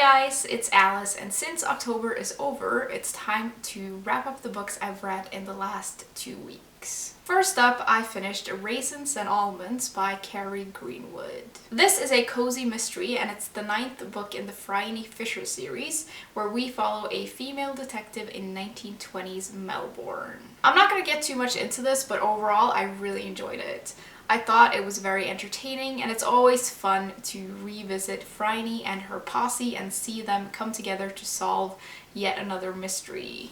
guys, it's Alice, and since October is over, it's time to wrap up the books I've read in the last 2 weeks. First up, I finished Raisins and Almonds by Carrie Greenwood. This is a cozy mystery, and it's the 9th book in the Phryne Fisher series, where we follow a female detective in 1920s Melbourne. I'm not going to get too much into this, but overall I really enjoyed it. I thought it was very entertaining, and it's always fun to revisit Phryne and her posse and see them come together to solve yet another mystery.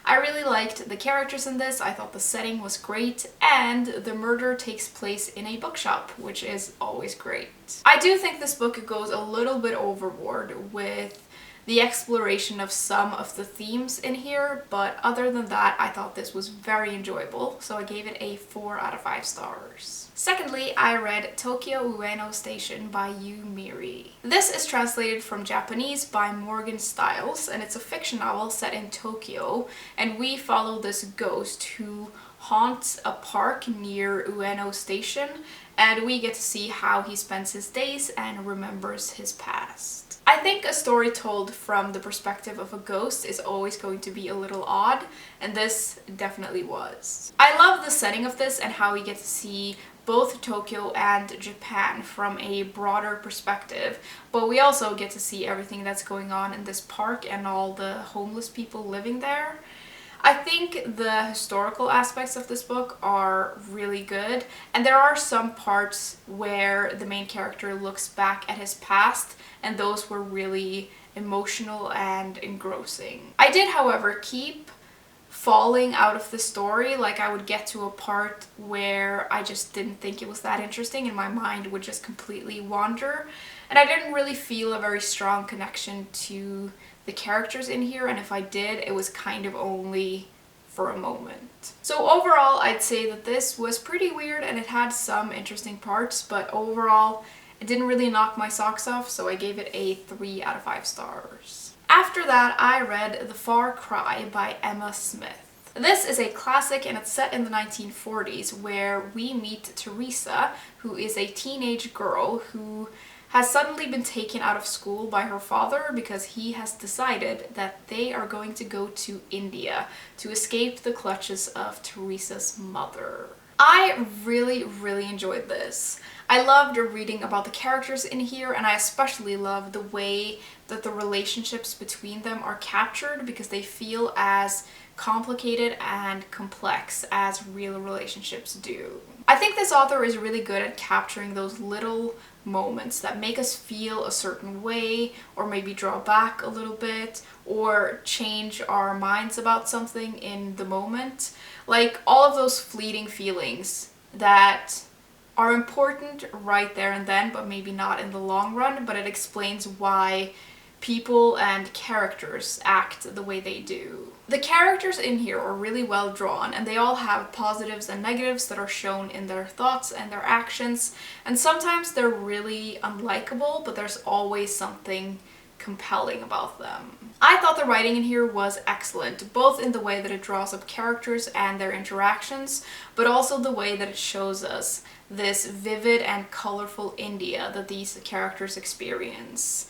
I really liked the characters in this. I thought the setting was great, and the murder takes place in a bookshop, which is always great. I do think this book goes a little bit overboard with the exploration of some of the themes in here, but other than that, I thought this was very enjoyable, so I gave it a 4 out of 5 stars. Secondly, I read Tokyo Ueno Station by Yu Miri. This is translated from Japanese by Morgan Stiles, and it's a fiction novel set in Tokyo, and we follow this ghost who haunts a park near Ueno Station, and we get to see how he spends his days and remembers his past. I think a story told from the perspective of a ghost is always going to be a little odd, and this definitely was. I love the setting of this and how we get to see both Tokyo and Japan from a broader perspective, but we also get to see everything that's going on in this park and all the homeless people living there. I think the historical aspects of this book are really good, and there are some parts where the main character looks back at his past, and those were really emotional and engrossing. I did, however, keep falling out of the story. Like, I would get to a part where I just didn't think it was that interesting and my mind would just completely wander, and I didn't really feel a very strong connection to the characters in here, and if I did, it was kind of only for a moment. So overall, I'd say that this was pretty weird and it had some interesting parts, but overall it didn't really knock my socks off, so I gave it a 3 out of 5 stars. After that, I read The Far Cry by Emma Smith. This is a classic, and it's set in the 1940s, where we meet Teresa, who is a teenage girl who has suddenly been taken out of school by her father because he has decided that they are going to go to India to escape the clutches of Teresa's mother. I really enjoyed this. I loved reading about the characters in here, and I especially love the way that the relationships between them are captured because they feel as complicated and complex as real relationships do. I think this author is really good at capturing those little moments that make us feel a certain way, or maybe draw back a little bit, or change our minds about something in the moment. Like all of those fleeting feelings that are important right there and then, but maybe not in the long run, but it explains why people and characters act the way they do. The characters in here are really well drawn, and they all have positives and negatives that are shown in their thoughts and their actions, and sometimes they're really unlikable, but there's always something compelling about them. I thought the writing in here was excellent, both in the way that it draws up characters and their interactions, but also the way that it shows us this vivid and colorful India that these characters experience.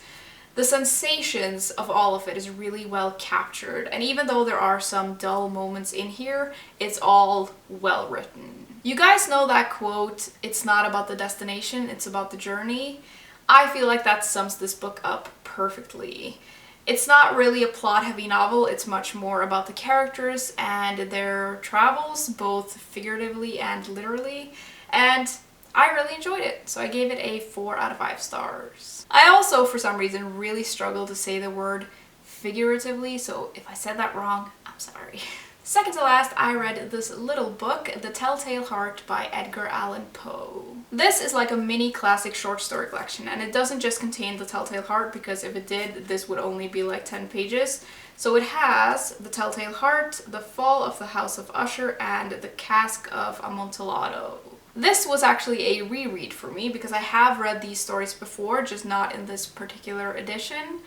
The sensations of all of it is really well captured, and even though there are some dull moments in here, it's all well written. You guys know that quote, "It's not about the destination, it's about the journey"? I feel like that sums this book up perfectly. It's not really a plot-heavy novel, it's much more about the characters and their travels, both figuratively and literally, and I really enjoyed it, so I gave it a 4 out of 5 stars. I also, for some reason, really struggle to say the word figuratively, so if I said that wrong, I'm sorry. Second to last, I read this little book, The Telltale Heart by Edgar Allan Poe. This is like a mini classic short story collection, and it doesn't just contain The Telltale Heart, because if it did, this would only be like 10 pages. So it has The Telltale Heart, The Fall of the House of Usher, and The Cask of Amontillado. This was actually a reread for me because I have read these stories before, just not in this particular edition.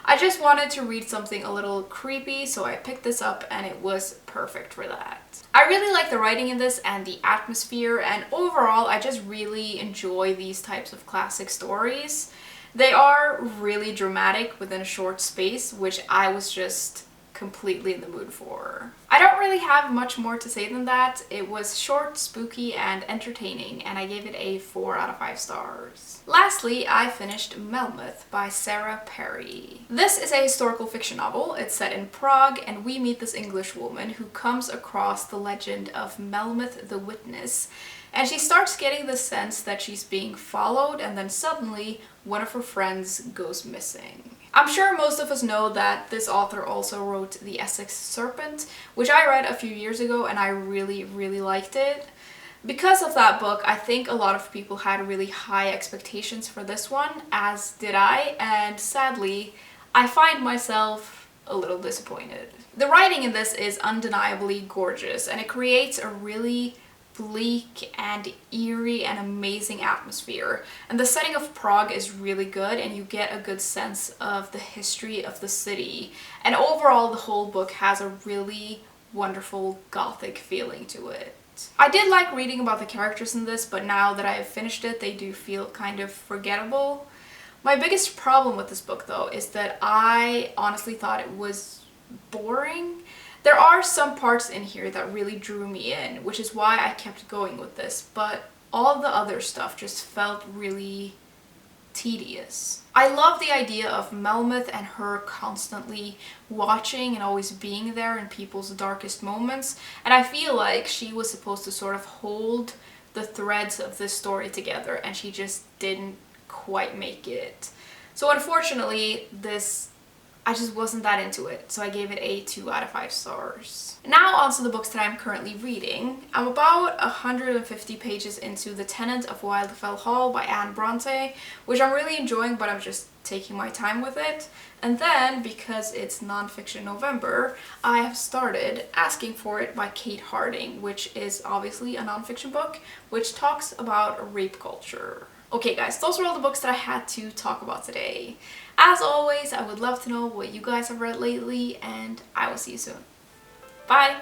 I just wanted to read something a little creepy, so I picked this up and it was perfect for that. I really like the writing in this and the atmosphere, and overall I just really enjoy these types of classic stories. They are really dramatic within a short space, which I was just completely in the mood for. I don't really have much more to say than that. It was short, spooky, and entertaining, and I gave it a 4 out of 5 stars. Lastly, I finished Malmuth by Sarah Perry. This is a historical fiction novel. It's set in Prague, and we meet this English woman who comes across the legend of Malmuth the Witness, and she starts getting the sense that she's being followed, and then suddenly one of her friends goes missing. I'm sure most of us know that this author also wrote The Essex Serpent, which I read a few years ago and I really, really liked it. Because of that book, I think a lot of people had really high expectations for this one, as did I, and sadly, I find myself a little disappointed. The writing in this is undeniably gorgeous, and it creates a really bleak and eerie and amazing atmosphere, and the setting of Prague is really good, and you get a good sense of the history of the city, and overall the whole book has a really wonderful gothic feeling to it. I did like reading about the characters in this, but now that I have finished it, they do feel kind of forgettable. My biggest problem with this book though is that I honestly thought it was boring. There are some parts in here that really drew me in, which is why I kept going with this, but all the other stuff just felt really tedious. I love the idea of Malmuth and her constantly watching and always being there in people's darkest moments, and I feel like she was supposed to sort of hold the threads of this story together, and she just didn't quite make it. So unfortunately, I just wasn't that into it, so I gave it a 2 out of 5 stars. Now on to the books that I'm currently reading. I'm about 150 pages into The Tenant of Wildfell Hall by Anne Bronte, which I'm really enjoying, but I'm just taking my time with it. And then, because it's nonfiction November, I have started Asking for It by Kate Harding, which is obviously a nonfiction book, which talks about rape culture. Okay guys, those were all the books that I had to talk about today. As always, I would love to know what you guys have read lately, and I will see you soon. Bye!